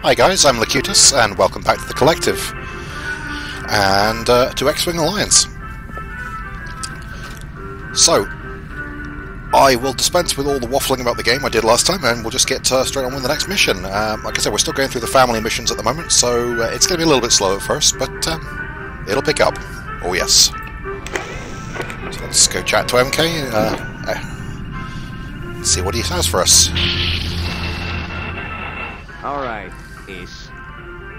Hi guys, I'm Locutus, and welcome back to the Collective, and to X-Wing Alliance. So, I will dispense with all the waffling about the game I did last time, and we'll just get straight on with the next mission. Like I said, we're still going through the family missions at the moment, so it's going to be a little bit slow at first, but it'll pick up. Oh yes. So let's go chat to MK, see what he has for us. Alright, Ace.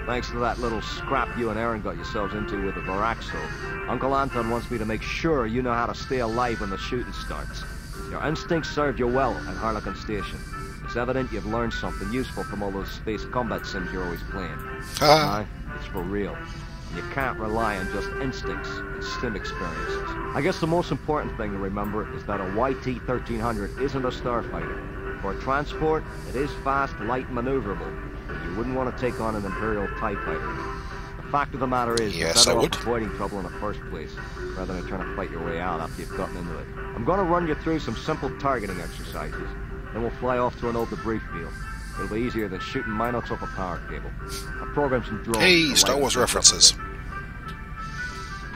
Thanks to that little scrap you and Aaron got yourselves into with the Varaxo, Uncle Anton wants me to make sure you know how to stay alive when the shooting starts. Your instincts served you well at Harlequin Station. It's evident you've learned something useful from all those space combat sims you're always playing. It's for real. You can't rely on just instincts and sim experiences. I guess the most important thing to remember is that a YT-1300 isn't a starfighter. For transport, it is fast, light, and maneuverable, but you wouldn't want to take on an Imperial TIE fighter. The fact of the matter is, yes, you're better off avoiding trouble in the first place, rather than trying to fight your way out after you've gotten into it. I'm going to run you through some simple targeting exercises, then we'll fly off to an old debris field. It'll be easier than shooting Minox off a power cable. I've programmed some drones. Hey, Star Wars references.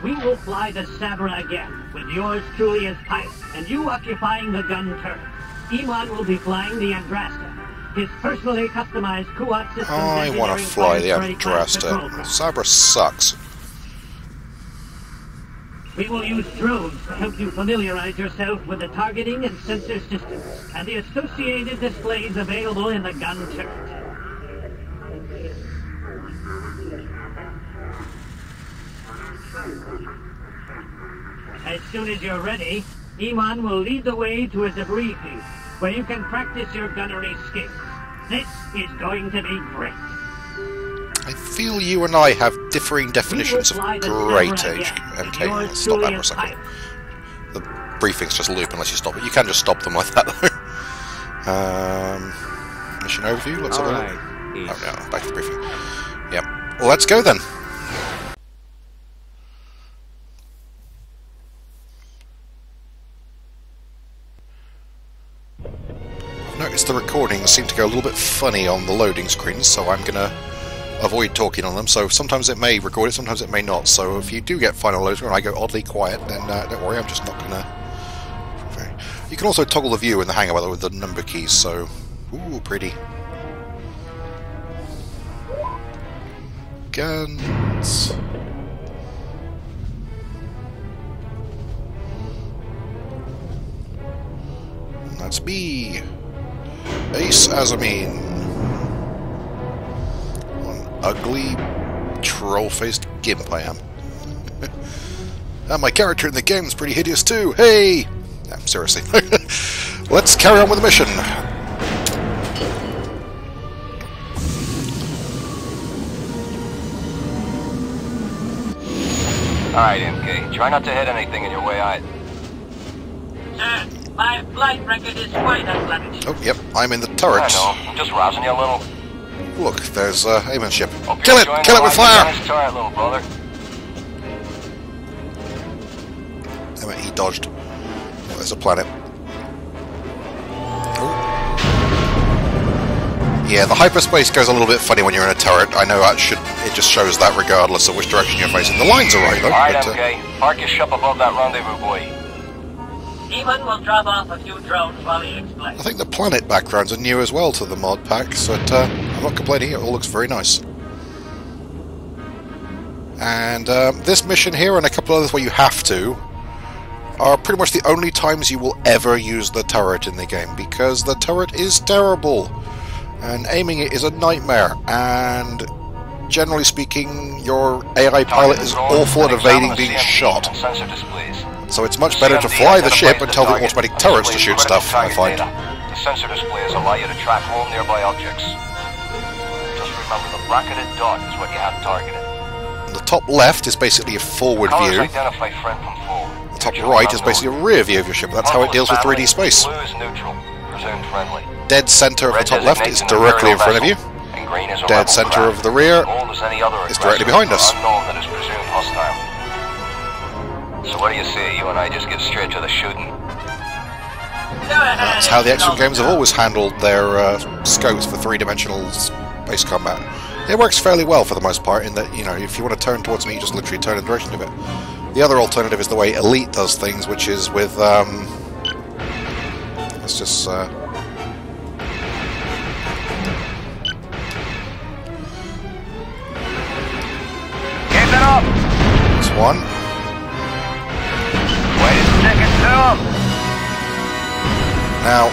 We will fly the Sabra again, with yours truly as pilot, and you occupying the gun turret. Iman will be flying the Andrasta. His personally customized Kuat system. I want to fly the Andrasta. Sabra sucks. We will use drones to help you familiarize yourself with the targeting and sensor systems, and the associated displays available in the gun turret. As soon as you're ready, Iman will lead the way to a debris field, where you can practice your gunnery skills. This is going to be great. I feel you and I have differing definitions of great, MK. Let's stop that for a second. The briefings just loop unless you stop it. You can just stop them like that, though. Mission overview, let's have a look. Oh no, back to the briefing. Yep. Well, let's go then. Noticed the recordings seem to go a little bit funny on the loading screens, so I'm going to avoid talking on them. So sometimes it may record it, sometimes it may not. So if you do get final loading and I go oddly quiet, then don't worry, I'm just not going to... You can also toggle the view in the hangar with the number keys, so... Ooh, pretty. Guns... And that's me! Ace Azamine. What an ugly, troll-faced gimp I am. And my character in the game is pretty hideous too. Hey! No, seriously. Let's carry on with the mission. Alright, MK. Try not to hit anything in your way out. Sir, my flight record is quite unblemished. Oh, yep, I'm in the turret. I know. I'm just rousing you a little. Look, there's Amon's ship. Hope Kill you're it! enjoying Kill the it with ride fire! on this turret, little brother. Damn it, he dodged. Oh, there's a planet. Oh. Yeah, the hyperspace goes a little bit funny when you're in a turret. I know that it just shows that regardless of which direction you're facing. The lines are right though. Alright, But, MK. Park your ship above that rendezvous buoy. Iman will drop off a few drones while he explains. I think the planet backgrounds are new as well to the mod packs, but I'm not complaining, it all looks very nice. And this mission here and a couple others where you have to are pretty much the only times you will ever use the turret in the game, because the turret is terrible and aiming it is a nightmare, and generally speaking your AI pilot is awful at evading being shot. So it's much better to fly the ship and tell the automatic turrets to shoot stuff, I find. The sensor displays allow you to track all nearby objects. Just remember, the bracketed dot is what you have targeted. The top left is basically a forward view. Identify friend from foe. The top right is basically a rear view of your ship. That's how it deals with 3D space. Blue is neutral, presumed friendly. Dead center of the top left is directly in front of you. Dead center of the rear is directly behind us. So what do you say? You and I just get straight to the shooting. That's how the X-Wing games have always handled their scopes for three-dimensional base combat. It works fairly well for the most part in that, you know, if you want to turn towards me, you just literally turn in the direction of it. The other alternative is the way Elite does things, which is with, let's just, Keep it up! this one. Way to stick it to him! Now,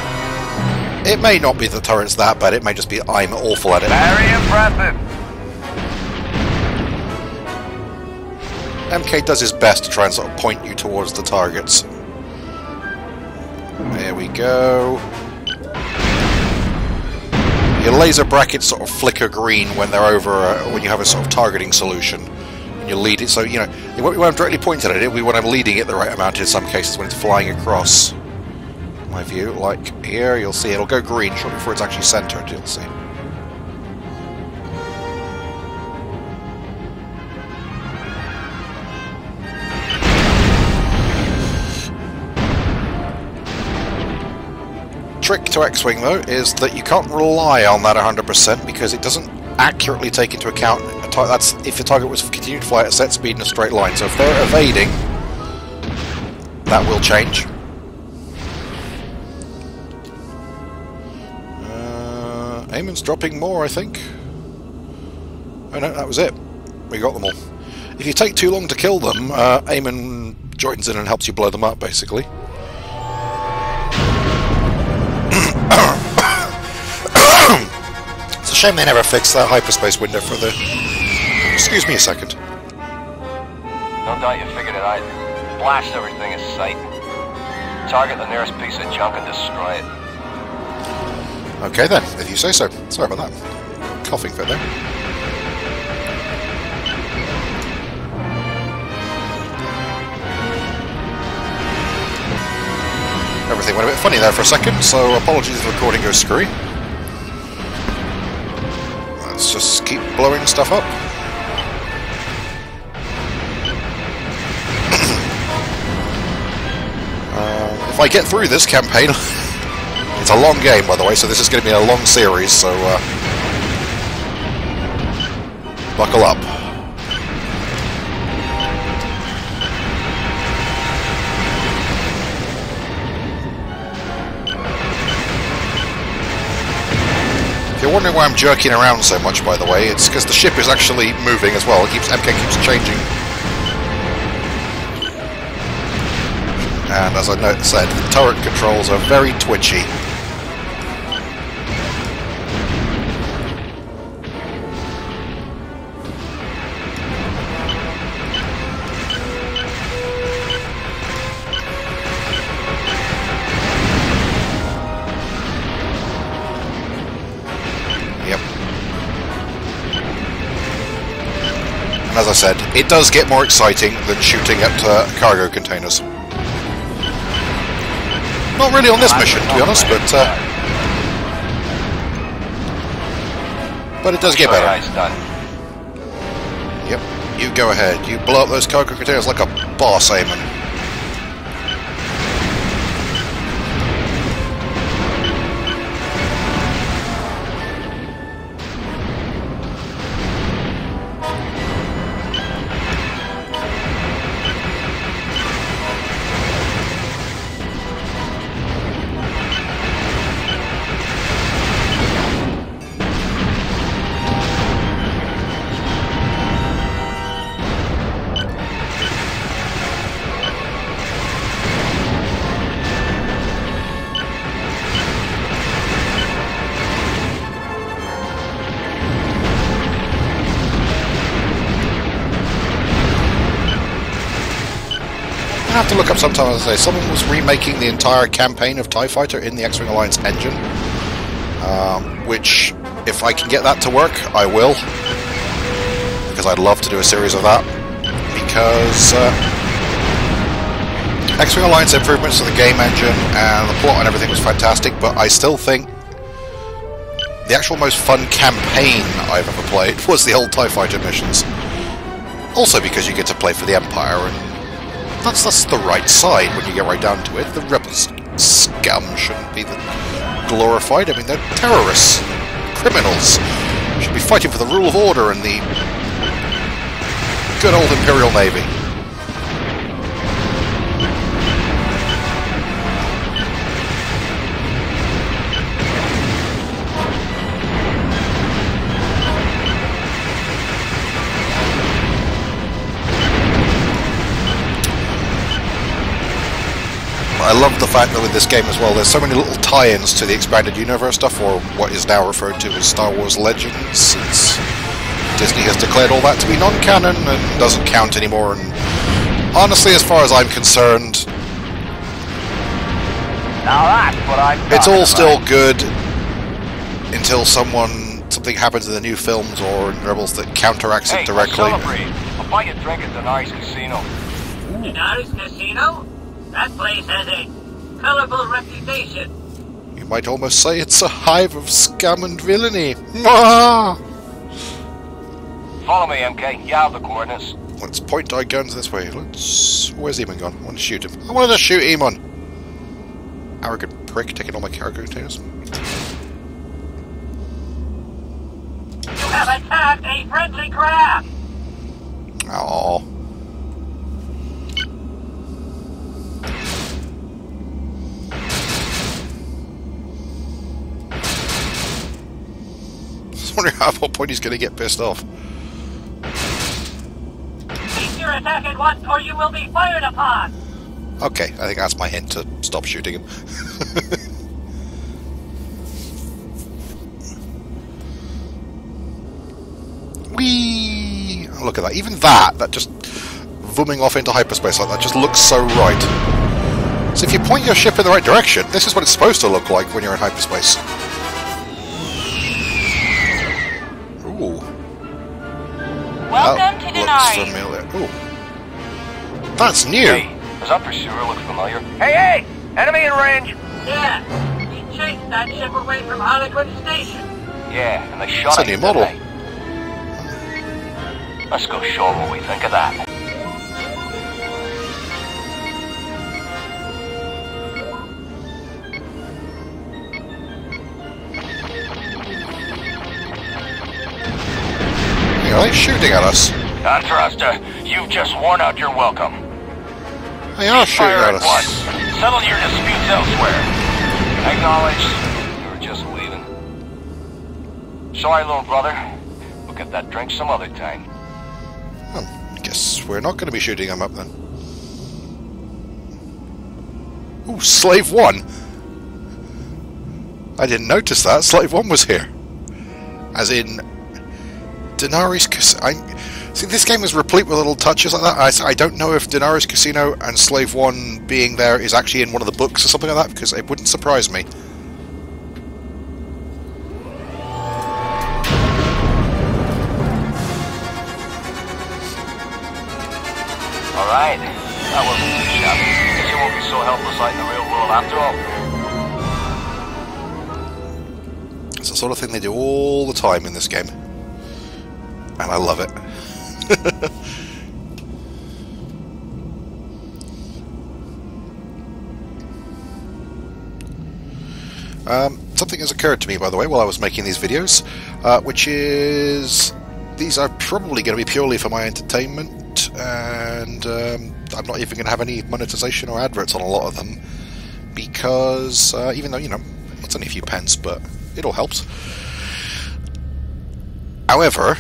it may not be the turret's that bad, it may just be I'm awful at it. Very impressive! MK does his best to try and sort of point you towards the targets. There we go. Your laser brackets sort of flicker green when they're over, when you have a sort of targeting solution. And you lead it, so, you know, it won't be when I'm directly pointed at it, it'll be when I'm leading it the right amount in some cases when it's flying across. My view, like here, you'll see it'll go green shortly before it's actually centered, you'll see. Trick to X-Wing, though, is that you can't rely on that 100% because it doesn't accurately take into account that's if the target was continuing to fly at a set speed in a straight line. So if they're evading, that will change. Eamon's dropping more, I think. Oh no, that was it. We got them all. If you take too long to kill them, Eamon joins in and helps you blow them up, basically. It's a shame they never fixed that hyperspace window for the... Excuse me a second. No doubt you figured it out. Blast everything in sight. Target the nearest piece of junk and destroy it. Okay then, if you say so. Sorry about that. Coughing fit there. Everything went a bit funny there for a second, so apologies if the recording goes screwy. Let's just keep blowing stuff up. If I get through this campaign, it's a long game, by the way, so this is going to be a long series, so buckle up. If you're wondering why I'm jerking around so much, by the way, it's because the ship is actually moving as well. MK keeps changing. And as I said, the turret controls are very twitchy. Yep. And as I said, it does get more exciting than shooting at cargo containers. Not really on this mission, to be honest, but it does get better. Yep, you go ahead. You blow up those cargo containers like a boss, Eamon. I have to look up sometime, as I say. Someone was remaking the entire campaign of TIE Fighter in the X-Wing Alliance engine, which, if I can get that to work, I will, because I'd love to do a series of that, because X-Wing Alliance improvements to the game engine and the plot and everything was fantastic, but I still think the actual most fun campaign I've ever played was the old TIE Fighter missions. Also because you get to play for the Empire, and that's the right side when you get right down to it. The rebel scum shouldn't be glorified. I mean, they're terrorists, criminals. Should be fighting for the rule of order in the good old Imperial Navy. I love the fact that with this game as well, there's so many little tie-ins to the expanded universe stuff, or what is now referred to as Star Wars Legends, since Disney has declared all that to be non-canon and doesn't count anymore. And honestly, as far as I'm concerned, Now that's what I'm it's all talking still about. good until something happens in the new films or in Rebels that counteracts Hey, it directly. let's celebrate. I'll buy you a drink at Denari's Casino. Denari's Casino? That place has a colorful reputation. You might almost say it's a hive of scum and villainy. Mwah! Follow me, MK. You have the coordinates. Let's point our guns this way. Where's Eamon gone? I want to shoot him. I wanted to shoot Eamon! Arrogant prick taking all my cargo containers. You have attacked a friendly craft. Aww. I was wondering at what point he's going to get pissed off. Cease your attack at once, or you will be fired upon. Okay, I think that's my hint to stop shooting him. Whee! Oh, look at that. Even that just vooming off into hyperspace like that just looks so right. So if you point your ship in the right direction, this is what it's supposed to look like when you're in hyperspace. Ooh. Welcome to Looks Denari. familiar. Ooh. That's new. Hey, does that pursuer look familiar? Hey! Enemy in range! Yeah, he chased that ship away from Harlequin Station. Yeah, and they shot That's a him, new model. didn't they? Let's go show them what we think of that. Are they shooting at us? Contraster, you've just worn out your welcome. They are shooting Fire at at us. once. Settle your disputes elsewhere. Acknowledged. You were just leaving. Sorry, little brother. We'll get that drink some other time. Well, I guess we're not going to be shooting them up then. Ooh, Slave 1! I didn't notice that. Slave 1 was here. As in... Denari's Casino... See, this game is replete with little touches like that. I don't know if Denari's Casino and Slave 1 being there is actually in one of the books or something like that, because it wouldn't surprise me. Alright. That wasn't too shabby. Guess you won't be so helpless out in the real world after all. It's the sort of thing they do all the time in this game. And I love it. Something has occurred to me, by the way, while I was making these videos, which is these are probably going to be purely for my entertainment, and I'm not even going to have any monetization or adverts on a lot of them, because even though, you know, it's only a few pence, but it all helps. However,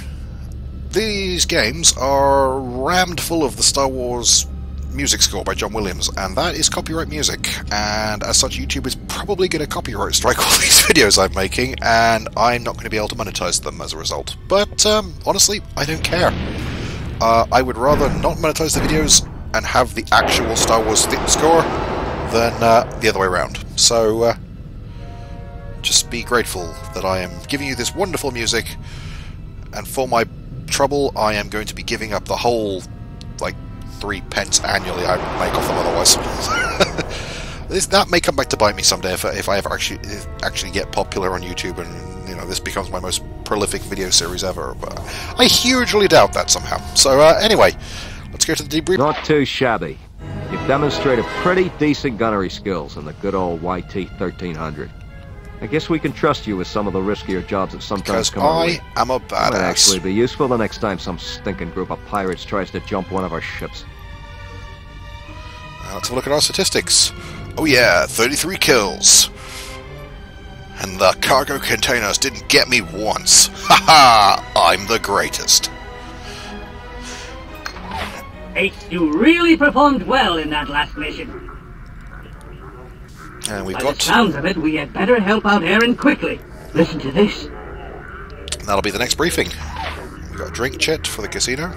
these games are rammed full of the Star Wars music score by John Williams, and that is copyright music, and as such YouTube is probably going to copyright strike all these videos I'm making, and I'm not going to be able to monetize them as a result. But honestly, I don't care. I would rather not monetize the videos and have the actual Star Wars theme score than the other way around. So just be grateful that I am giving you this wonderful music, and for my trouble I am going to be giving up the whole, like, 3 pence annually I would make off them otherwise. That may come back to bite me someday if I ever actually get popular on YouTube and, you know, this becomes my most prolific video series ever, but I hugely doubt that somehow. So anyway, let's go to the debrief. Not too shabby. You've demonstrated pretty decent gunnery skills in the good old YT-1300. I guess we can trust you with some of the riskier jobs that sometimes Because come our way. I am a Might actually badass. be useful the next time some stinking group of pirates tries to jump one of our ships. Let's have a look at our statistics. Oh yeah, 33 kills. And the cargo containers didn't get me once. Haha, I'm the greatest. Ace, you really performed well in that last mission. And we've By the got... sounds of it, we had better help out Aaron quickly. Listen to this. That'll be the next briefing. We got a drink chit for the casino.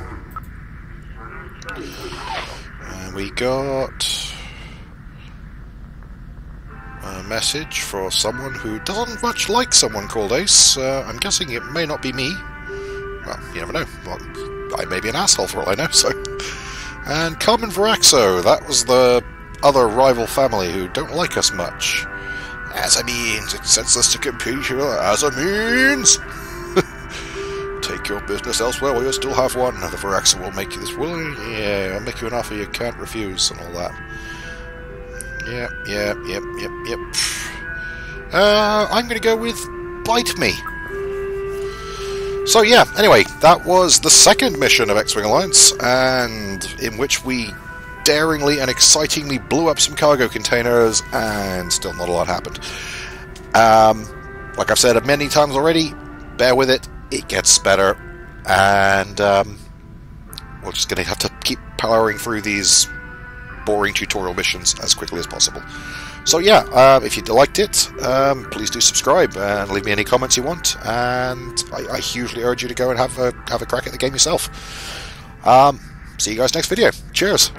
And we got a message for someone who doesn't much like someone called Ace. I'm guessing it may not be me. Well, you never know. Well, I may be an asshole for all I know, so... And Carmen Varaxo, that was the other rival family who don't like us much. As a means, it's senseless to compete here. As a means! Take your business elsewhere while you still have one. The Varaxo will make you this willing. Yeah, I'll make you an offer you can't refuse and all that. Yep. I'm going to go with Bite Me. So yeah, anyway, that was the second mission of X-Wing Alliance, and in which we daringly and excitingly blew up some cargo containers, and still not a lot happened. Like I've said many times already, bear with it, it gets better, and we're just going to have to keep powering through these boring tutorial missions as quickly as possible. So yeah, if you liked it, please do subscribe and leave me any comments you want, and I hugely urge you to go and have a crack at the game yourself. See you guys next video. Cheers!